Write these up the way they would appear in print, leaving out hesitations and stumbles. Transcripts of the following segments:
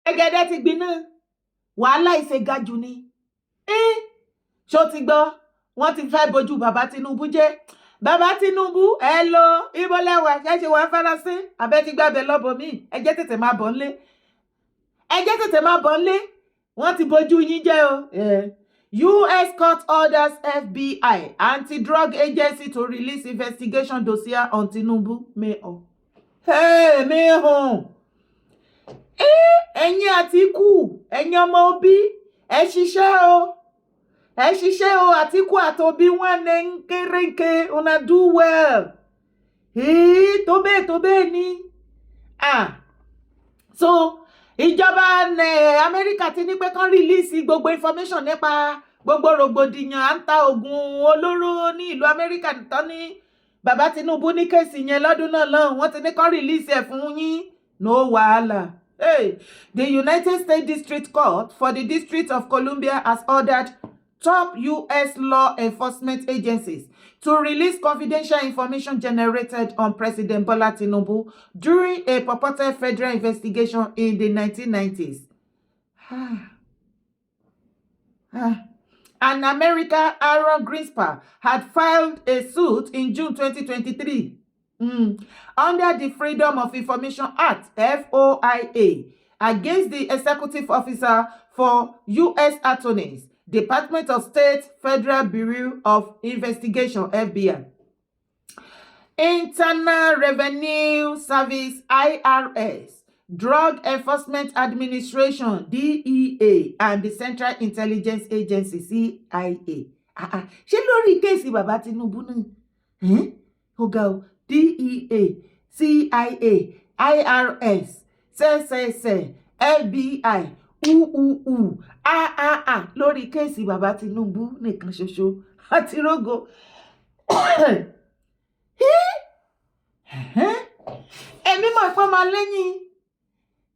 Ẹgẹdẹ ti gbiná. Wàhálà ìṣègàjù ni. Ṣó ti gbọ́? Wọ́n ti fẹ́ bojú bàbá Tinubu jẹ́. Bàbá Tinubu, hello, ibo lẹ́wà, ṣe wà Faransé, àbẹ́ ti gbàbẹ̀ lọ́bọ̀ mi. Ẹ jẹ́ tètè máa bọ̀ nlé. Wọ́n ti bojú yín jẹ́ o. US court orders FBI anti-drug agency to release investigation dossier on Tinubu. Ẹ̀yin Àtíkù, ẹ̀yin ọmọ Obi, ẹ ṣiṣẹ́ o, Àtíkù àtòbí wọn ní kéréǹké, una do well. Tó bẹ́ẹ̀ ni. So, ìjọba Amẹ́ríkà ti ní pé kán release gbogbo information nípa gbogbo rògbòdìyàn à ń ta oògùn olóró ní ìlú Amẹ́ríkà tán ní bàbá Tinubu ní kéèsì yẹn lọ́dún náà lọ́hùn, wọ́n ti ní kán release ẹ̀ fún yín. No wahala. The United States District Court for the District of Columbia has ordered top U.S. law enforcement agencies to release confidential information generated on President Bola Tinubu during a purported federal investigation in the 1990s. An American Aaron Greenspan had filed a suit in June 2023 under the Freedom of Information Act, FOIA, against the executive officer for U.S. Attorneys, Department of State, Federal Bureau of Investigation, FBI, Internal Revenue Service, IRS, Drug Enforcement Administration, DEA, and the Central Intelligence Agency, CIA. Ṣé lórí kéèsì bàbá Tinubu náà? Ó ga o, DEA, CIA, IRS, SSS, FBI, lórí kéèsì bàbá Tinubu nìkan ṣoṣo àti rógo. Èmi mọ̀ pé máa lẹ́yìn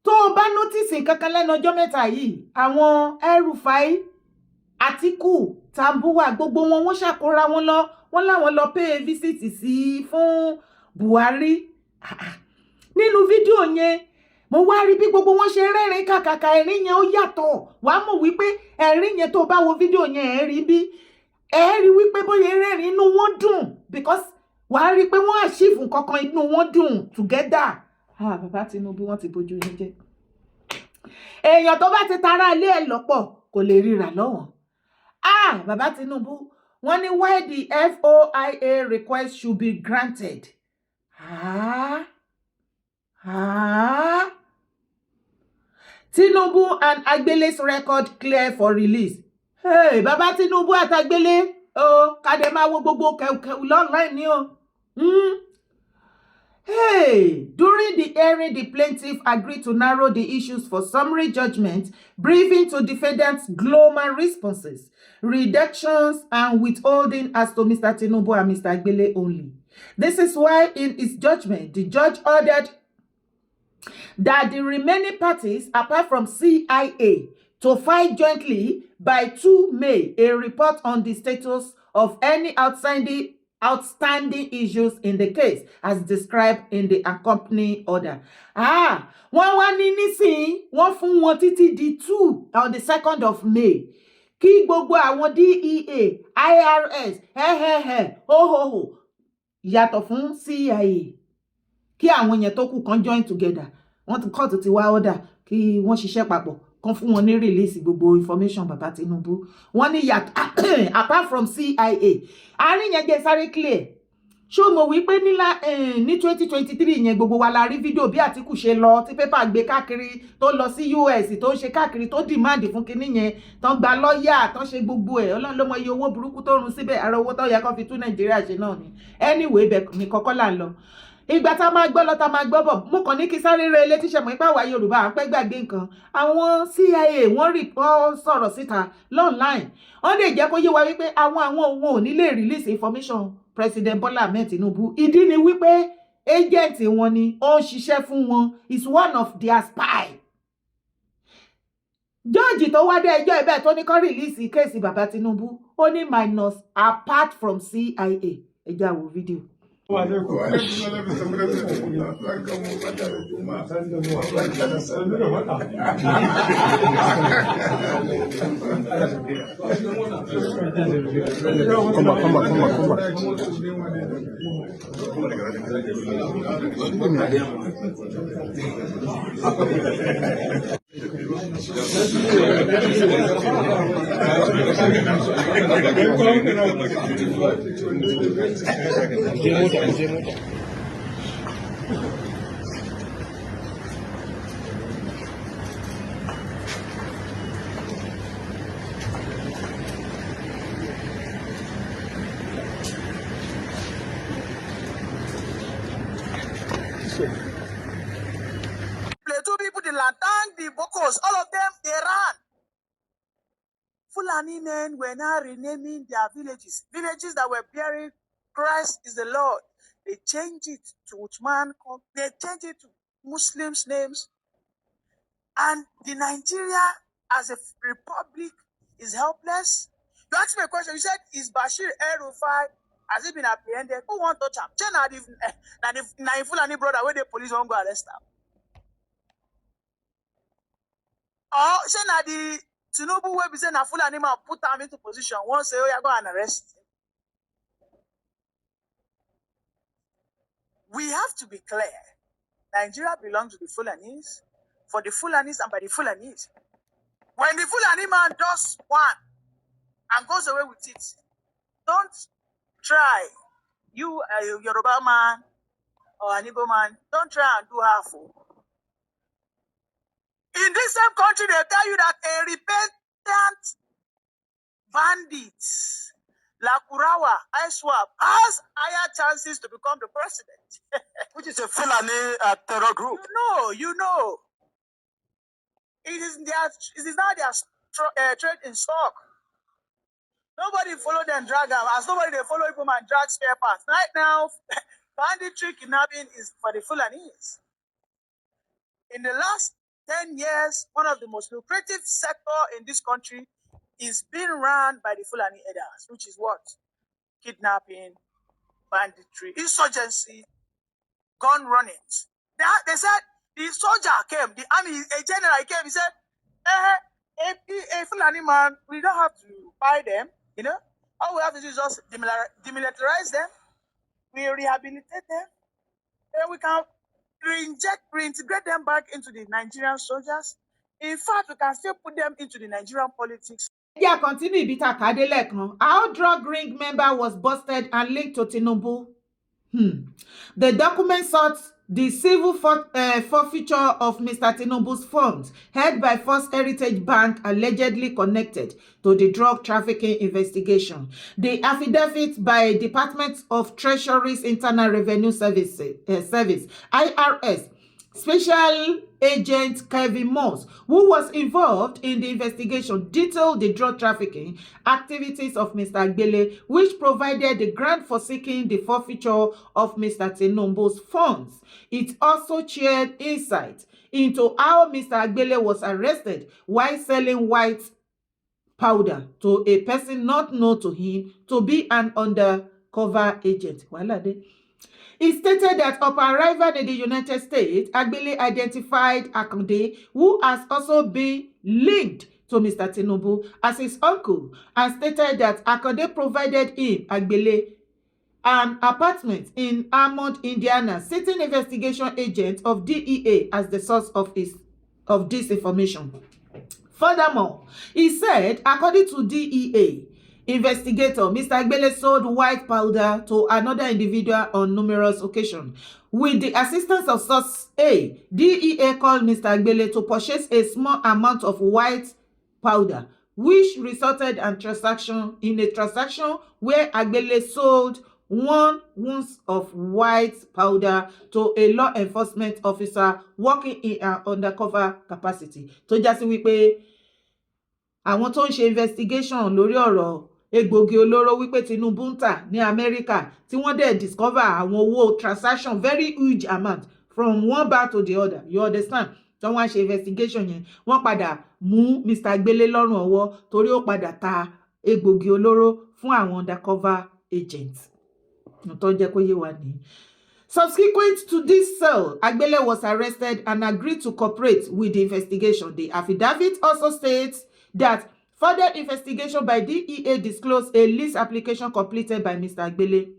tó o bá nọ́tìsì kankan lẹ́nu ọjọ́ mẹ́ta yìí, àwọn El-Rufai, Àtíkù, Tambuwa, gbogbo wọn wọ́n ṣàkóra wọn lọ, wọ́n láwọn lọ pay visit sí fún Buhari. Nínú fídíò yẹn mo wá rí bí gbogbo wọn ṣe rẹ́rìn kàkàkà, ẹ̀rín yẹn ó yàtọ̀. Wàá mọ̀ wípé ẹ̀rín yẹn tó bá wo fídíò yẹn ẹ rí wípé bóyá rẹ́rìn inú wọn dùn, because wàá rí pé wọ́n achieve nǹkankan inú wọn dùn together. Bàbá Tinubu wọ́n ti bójú yín jẹ́. Èèyàn tó bá ti tara ilé ẹ̀ lọ́pọ̀ kò lè ríra lọ́wọ́n. Bàbá Tinubu wọ́n ní why the FOIA request should be granted. Tinubu and Agbele's record clear for release. Bàbá Tinubu àti Agbele, kàdé máa wo gbogbo kẹ̀kẹ́ online ni o. During the hearing, the plaintiff agreed to narrow the issues for summary judgment, briefing to defendants global responses, reductions, and withholding as to Mr. Tinubu and Mr. Agbele only. This is why, in his judgment, the judge ordered that the remaining parties, apart from CIA, to file jointly by 2 May a report on the status of any outstanding issues in the case as described in the accompanying order. Wọ́n wá ní nísìnyí, wọ́n fún wọn títí di 2 on the 2nd of May. Kí gbogbo àwọn DEA, IRS, yàtọ̀ fún CIA. Kí àwọn yẹn tó kù kan join together. Wọ́n ti court ti wá order kí wọ́n ṣiṣẹ́ papọ̀, kan fún wọn ní release gbogbo information bàbá Tinubu. Wọ́n ní apart from CIA. Àárín yẹn jẹ́ sáré clear. Ṣó mo wí pé ní 2023 yẹn gbogbo wa la rí fídíò bí Àtíkù ṣe lọ tí pépà gbé káàkiri tó lọ sí US tó ń ṣe káàkiri tó demand fún kinní yẹn tán gba lọ́ọ̀yà tán ṣe gbogbo ẹ̀. Ọlọ́run ló mọ iye owó burúkú tó run síbẹ̀, ara owó tó yẹ kó fi tún Nàìjíríà ṣe náà ni. Anyway, bẹ̀ ní kọ́kọ́ là ń lọ. Ìgbà tá máa gbọ́ lọ tá máa gbọ́ bọ̀, mo kàn ní kí sáré rẹ létí ṣe mọ̀ ipá wa Yorùbá à ń pẹ́ gbàgbé nǹkan. Àwọn CIA wọ́n sọ̀rọ̀ síta online. Wọ́n lè jẹ́ kó yé wa wípé àwọn òun ò ní lè release information President Bola Ahmed Tinubu. Ìdí ni wípé agent wọn ni ó ń ṣiṣẹ́ fún wọn, is one of their spy. Jọ́ọ̀jì tó wá dé ẹjọ́ ẹ̀bẹ̀ tó ní kó release kéèsì bàbá Tinubu, ó ní minus apart from CIA. Ẹ já wo fídíò. Plateau people, the Lantang, the Bokos, all of them, they ran. Fulani men were now renaming their villages. Villages that were bearing Christ is the Lord. They changed it to Uthman. They changed it to Muslims' names. And the Nigeria as a republic is helpless. You asked me a question. You said, is Bashir El-Rufai, has he been apprehended? Who won't touch him? If Fulani brother, where the police won't go arrest him. Or say na the Tinubu will be saying na Fulani man put him into position. Once say, oh, you're going to arrest him. We have to be clear. Nigeria belongs to the Fulanis, for the Fulanis and by the Fulanis. When the Fulani man does one and goes away with it, don't try, you a Yoruba man or an Igbo man, don't try and do half. In this same country, they tell you that a repentant bandit, Lakurawa, ISWAP, has higher chances to become the president. Which is a Fulani terror group. You know. It is now their trade in stock. Nobody follow them drag them. As nobody they follow people and drag spare parts. Right now, banditry kidnapping is for the Fulanis. In the last 10 years, one of the most lucrative sector in this country is being run by the Fulani elders, which is what? Kidnapping, banditry, insurgency, gun running. They said the soldier came, the army, a general came, he said, a Fulani man, we don't have to buy them, you know. All we have to do is just demilitarize them, we rehabilitate them, then we can reintegrate them back into the Nigerian soldiers. In fact, we can still put them into the Nigerian politics. Yeah, continue. Ibita Kadelek. Our drug ring member was busted and linked to Tinubu. The document sought the civil forfeiture of Mr. Tinubu's funds held by First Heritage Bank allegedly connected to the drug trafficking investigation. The affidavit by Department of Treasury's Internal Revenue Service, IRS, Special Agent Kevin Moss, who was involved in the investigation, detailed the drug trafficking activities of Mr. Agbele, which provided the grant for seeking the forfeiture of Mr. Tinubu's funds. It also shared insight into how Mr. Agbele was arrested while selling white powder to a person not known to him to be an undercover agent. He stated that upon arrival in the United States, Agbele identified Akande, who has also been linked to Mr. Tinubu, as his uncle, and stated that Akande provided him, Agbele, an apartment in Hammond, Indiana, citing investigation agent of DEA as the source of this information. Furthermore, he said, according to DEA investigator, Mr. Agbele sold white powder to another individual on numerous occasions. With the assistance of Source A, DEA called Mr. Agbele to purchase a small amount of white powder, which resulted in a transaction where Agbele sold 1 ounce of white powder to a law enforcement officer working in an undercover capacity. Tó já sí wípé àwọn tó ń ṣe investigation lórí ọ̀rọ̀ egbògi olóró wípé Tinubu ń tà ní Amẹ́ríkà, tí wọ́n dẹ̀ discover àwọn owó transaction very huge amount from one bar to the other, you understand? Tí wọ́n ṣe investigation yẹn, wọ́n padà mú Mr. Agbele lọ́rùn ọwọ́ torí ó padà ta egbògi olóró fún àwọn undercover agents. tó jẹ́ kó yé wa ní. Subsequent to this sale, Agbele was arrested and agreed to cooperate with the investigation. The affidavit also states that further investigation by DEA disclosed a lease application completed by Mr. Agbele.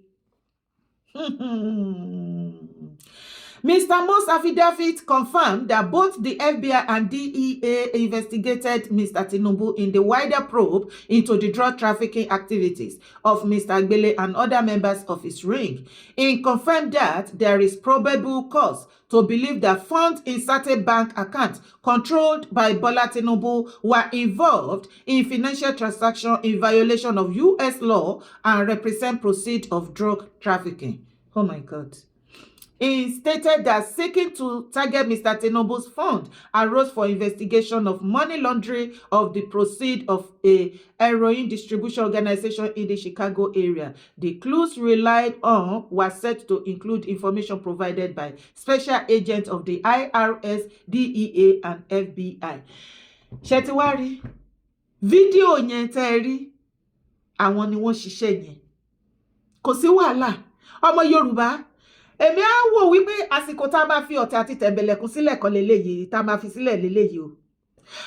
Mr. Mo's affidavit confirmed that both the FBI and DEA investigated Mr. Tinubu in the wider probe into the drug trafficking activities of Mr. Agbele and other members of his ring. It confirmed that there is probable cause to believe that funds in certain bank accounts controlled by Bola Tinubu were involved in financial transactions in violation of U.S. law and represent proceeds of drug trafficking. Oh my God. He stated that seeking to target Mr. Tinubu's fund arose for investigation of money laundering of the proceeds of a heroin distribution organization in the Chicago area. The clues relied on were said to include information provided by special agents of the IRS, DEA, and FBI. Ṣẹ̀tíwárí, fídíò yẹn tẹ́ rí, àwọn ni wọ́n ṣiṣẹ́ yẹn. Kò sí wàhálà, ọmọ Yorùbá. Èmi á wò wípé àsìkò tá máa fi ọ̀tẹ̀ àti tẹ̀mbẹ̀lẹ̀kùn sílẹ̀ kan leléyìí, tá máa fi sílẹ̀ leléyìí o.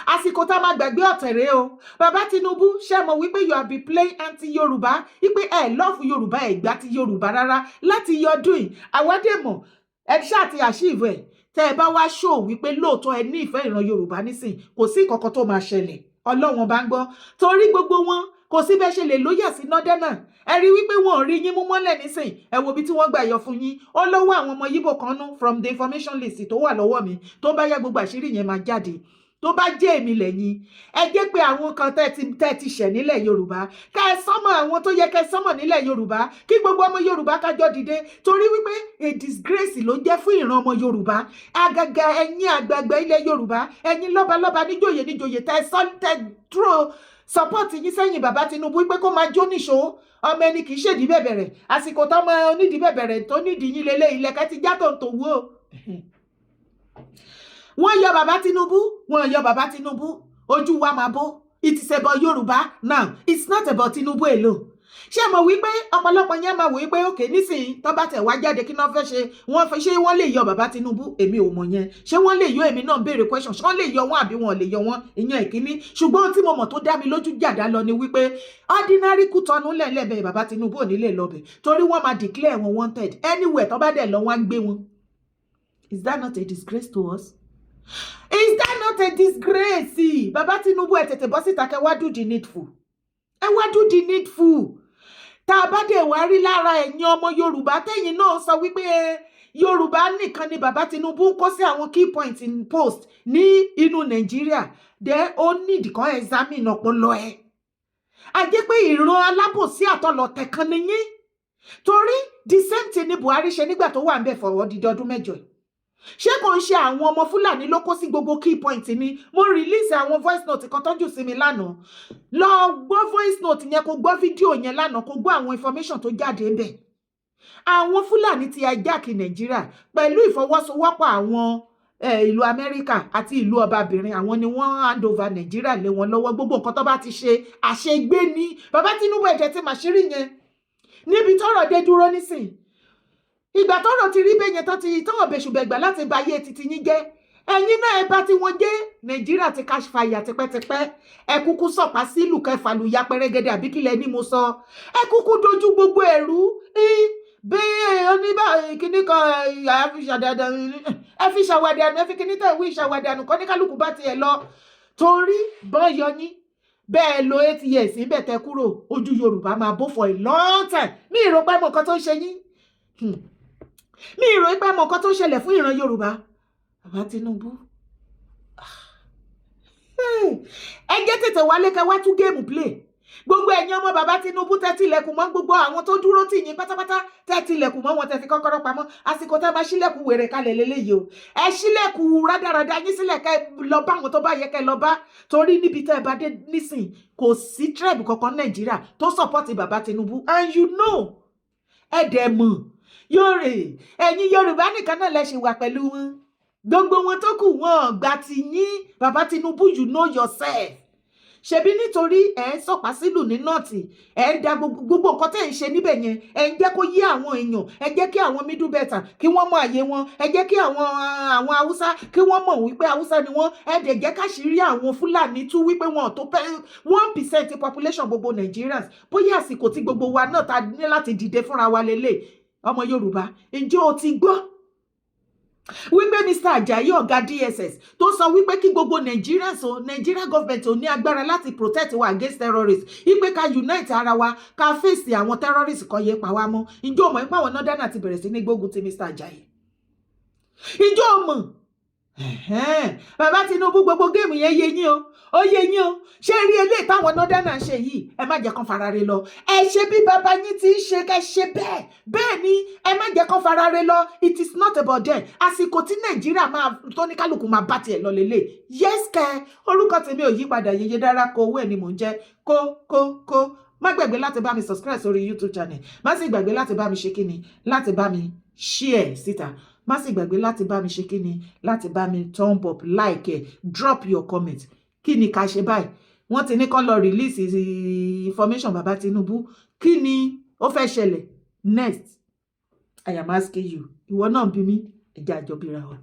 Àsìkò tá máa gbàgbé ọ̀tẹ̀ rèé o. Bàbá Tinubu ṣé mọ̀ wípé you have been playing anti-Yorùbá, wípé ẹ love Yorùbá ẹ gbà ti Yorùbá rárá láti yọdún yìí. Àwa dé mọ̀, ẹ ṣáà ti achieve ẹ̀. Tẹ́ ẹ bá wá show wípé lóòótọ́ ẹ ní ìfẹ́ ìran Yorùbá nísìn, kò sí nǹkan kan tó máa ṣẹlẹ̀. Ọlọ́run bá ń gbọ́. Torí gbogbo wọn kò sí bẹ́ẹ̀ ṣe lè lóyè sí nọ́dẹ́nà. Ẹ rí wípé wọn ò rí yín mú mọ́lẹ̀ nísìn. Ẹ wo bí tí wọ́n gbà yọ fún yín. Ó lọ́wọ́ àwọn ọmọ Yíbò kan nú from the information list tó wà lọ́wọ́ mi. Tó bá yá gbogbo àṣírí yẹn máa jáde. Tó bá jẹ́ èmi lẹ́yìn. Ẹ jẹ́ pé àwọn kan tẹ́ ti ṣẹ̀ nílẹ̀ Yorùbá. Ká ẹ sọ́mọ̀ àwọn tó yẹ ká ẹ sọ́mọ̀ nílẹ̀ Yorùbá. Kí gbogbo ọmọ Yorùbá kájọ dìde. Torí wípé a disgrace ló jẹ́ fún ìran ọmọ Yorùbá. Àgàgà ẹ̀yin àgbààgbà ilẹ̀ Yorùbá. Ẹ̀yin lọ́balọ́ba níjòyè tẹ́ throw support yín sẹ́yìn bàbá Tinubu wípé kó máa jó níṣó. Ọmọ ẹni kì í ṣèdí bẹ̀bẹ̀rẹ̀. Àsìkò tọ́mọ onídìí bẹ̀bẹ̀rẹ̀ tó nídìí yín lélẹ̀ ilẹ̀kẹ́ ti já tó ń tòwú o. Wọ́n yọ bàbá Tinubu, wọ́n yọ bàbá Tinubu. Ojú wa máa bó. It is about Yorùbá now. It's not about Tinubu alone. Ṣé mo wí pé ọ̀pọ̀lọpọ̀ yẹn máa wò wípé òkè nísìnyí tó bá tẹ̀ wá jáde kí náà fẹ́ ṣe ṣé wọ́n lè yọ bàbá Tinubu? Èmi ò mọ̀ yẹn. Ṣé wọ́n lè yọ? Èmi náà béèrè question. Ṣé wọ́n lè yọ wọ́n àbí wọn lè yọ wọ́n? Ìyẹn ìkíní. Ṣùgbọ́n tí mo mọ̀ tó dá mi lójú jàdá lọ ni wípé ordinary Kútọ́nù lẹ́lẹ́bẹ̀ bàbá Tinubu ò ní lè lọ bẹ̀. Torí wọ́n máa declare wọn wanted. Anywhere tó bá dẹ̀ lọ wọ́n á gbé wọn. Is that not a disgrace to us? Is that not a disgrace? Bàbá Tinubu ẹ tètè bọ́ síta kẹ́ wá do the needful. Ẹ wá do the needful. Tá a bá dé wá rí lára ẹ̀yin ọmọ Yorùbá tẹ́yin náà sọ wípé Yorùbá nìkan ni bàbá Tinubu ń kó sí àwọn key points in post ní inú Nàìjíríà. Then ó need kan examine ọpọlọ ẹ. A jẹ́ pé ìran alábòsí àtọlọ̀tẹ̀ kan ni yín. Torí the same thing ni Buhari ṣe nígbà tó wà ń bẹ̀ fọwọ́ dídí ọdún mẹ́jọ. Ṣé kò ń ṣe àwọn ọmọ Fúlàní ló kó sí gbogbo key point ni? Mo release àwọn voice note kan tọ́jú sí mi lánàá. Lọ gbọ́ voice note yẹn, kó gbọ́ fídíò yẹn lánàá, kó gbọ́ àwọn information tó jáde ń bẹ̀. Àwọn Fúlàní ti hijack Nàìjíríà pẹ̀lú ìfọwọ́sowọ́pọ̀ àwọn ìlú Amẹ́ríkà àti ìlú ọbabìnrin. Àwọn ni wọ́n hand over Nàìjíríà lé wọn lọ́wọ́. Gbogbo nǹkan tó bá ti ṣe àṣegbé ni. Bàbá Tinubu ẹ̀jẹ̀ ti màṣírí yẹn. Níbi tọ́rọ̀ dé dúró nísìn. Ìgbà tọ́rọ̀ ti rí bẹ́yẹn tán ti tọ́wọ̀ bẹ̀ṣùbẹ̀gbà láti ba ayé titi yín jẹ́. Ẹ̀yin náà ẹ bá tí wọ́n jẹ́. Nàìjíríà ti cash fire tipẹ́tipẹ́. Ẹ kúkú sọ̀pá sílù kẹfà lù ya pẹ́rẹ́gẹ́dẹ́ àbí kílẹ̀ ní mo sọ. Ẹ kúkú dojú gbogbo ẹ̀rú. Bẹ́ẹ̀ oníbà kíní kan ẹ fi ṣàwàdànù ẹ fi kíní tẹ̀ wí ṣàwàdànù kọ́ ní kálukú bá tiẹ̀ lọ. Torí bọ́n yọ yín. Bẹ́ẹ̀ lo 8 years níbẹ̀ tẹ kúrò. Ojú Yorùbá máa bó for a long time. Mi ìrò pé mọ̀ nǹkan tó ń ṣe yín. Mi ìrò pé mọ̀ nǹkan tó ń ṣẹlẹ̀ fún ìran Yorùbá. Bàbá Tinubu. Ẹ jẹ́ tètè wálé kẹ́ wá tún géèmù play. Gbogbo ẹ̀yin ọmọ bàbá Tinubu tẹ́ tilẹ̀kùn mọ́ gbogbo àwọn tó dúró tì yín pátápátá tẹ́ tilẹ̀kùn mọ́ wọn tẹ́ fi kọ́kọ́rọ́ pamọ́. Àsìkò tẹ́ bá ṣílẹ̀kùn wèrè kalẹ̀ lélẹ́yìí o. Ẹ ṣílẹ̀kùn rádaràda yín sílẹ̀ kẹ́ lọ bá àwọn tó bá yẹ kẹ́ lọ bá. Torí níbi tẹ́ bá dé nísìn kò sí tribe kankan Nàìjíríà tó support bàbá Tinubu. And you know. Ẹ dẹ̀ mọ̀. Ẹ̀yin Yorùbá nìkan náà lẹ ṣì wà pẹ̀lú wọn. Gbogbo wọn tó kù wọn gbà ti yín. Bàbá Tinubu, you know yourself. ṣebí nítorí ẹ sọ̀pá sílù ní nọ́ọ̀tì ẹ da gbogbo nǹkan tẹ́ ń ṣe níbẹ̀ yẹn ẹ ń jẹ́ kó yé àwọn èèyàn ẹ jẹ́ kí àwọn middle belter kí wọ́n mọ àyè wọn ẹ jẹ́ kí àwọn haúsá kí wọ́n mọ̀ wípé haúsá ni wọ́n ẹ dẹ̀ jẹ́ káṣírí àwọn fúlàní tú wípé wọn tó pẹ́ 1% population gbogbo Nigerians bóyá àsìkò tí gbogbo wa náà ta ní láti dìde fúnra wa lélẹ̀ ọmọ Yorùbá ǹjẹ́ o ti gbọ́ wípé Mr. Ajayi ọ̀gá DSS tó sọ wípé kí gbogbo Nigerians o Nigerian government ò ní agbára láti protect wa against terrorists wípé ká unite ara wa ká fèsì àwọn terrorists kan yẹ pa wá mọ́ ǹjẹ́ o mọ̀ pé àwọn northern ti bẹ̀rẹ̀ sí ní gbógun ti Mr. Ajayi ǹjẹ́ o mọ̀ bàbá Tinubu gbogbo géèmù yẹn yé yín o ó yé yín o ṣé rí eléyìí táwọn northern ṣe yìí ẹ má jẹ́ kán farare lọ ẹ ṣe bí bàbá yín ti ń ṣe ká ṣe bẹ́ẹ̀ ni ẹ má jẹ́ kán farare lọ it is not about them àsìkò tí Nàìjíríà máa tó ní kálukú máa bá tiẹ̀ lọ lélẹ̀ yes kẹ orúkọ tèmi ò yí padà Yèyé Dára kó owó ẹ̀ ni mò ń jẹ́ kó má gbàgbé láti bá mi subscribe sórí YouTube channel má sì gbàgbé láti bá mi ṣe kíni láti bá mi share síta má sì gbàgbé láti bá mi ṣe kíni láti bá mi thumb up like drop your comment kí ni ká ṣe báyìí wọ́n ti ní kán lọ release information bàbá Tinubu kí ni ó fẹ́ ṣẹlẹ̀ next I am asking you ìwọ náà bí mi ẹ̀jẹ̀ àjọbíra wa.